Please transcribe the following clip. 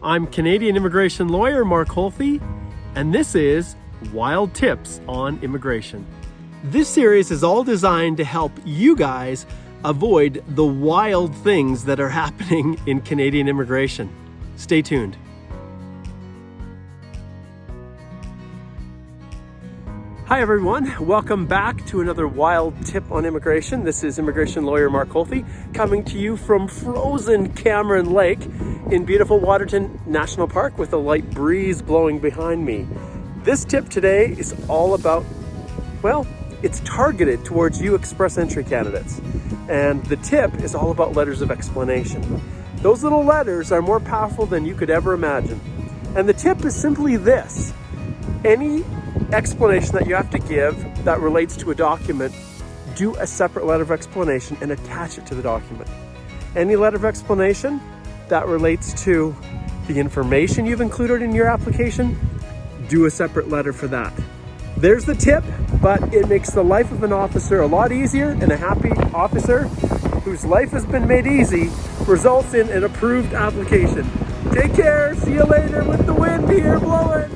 I'm Canadian immigration lawyer Mark Holthe, and this is Wild Tips on Immigration. This series is all designed to help you guys avoid the wild things that are happening in Canadian immigration. Stay tuned. Hi everyone, welcome back to another Wild Tip on Immigration. This is immigration lawyer Mark Holthe coming to you from frozen Cameron Lake in beautiful Waterton National Park with a light breeze blowing behind me. This tip today is all about, well, it's targeted towards you express entry candidates. And the tip is all about letters of explanation. Those little letters are more powerful than you could ever imagine. And the tip is simply this: any explanation that you have to give that relates to a document, do a separate letter of explanation and attach it to the document. Any letter of explanation that relates to the information you've included in your application, do a separate letter for that. There's the tip, but it makes the life of an officer a lot easier, and a happy officer whose life has been made easy results in an approved application. Take care, see you later with the wind here blowing.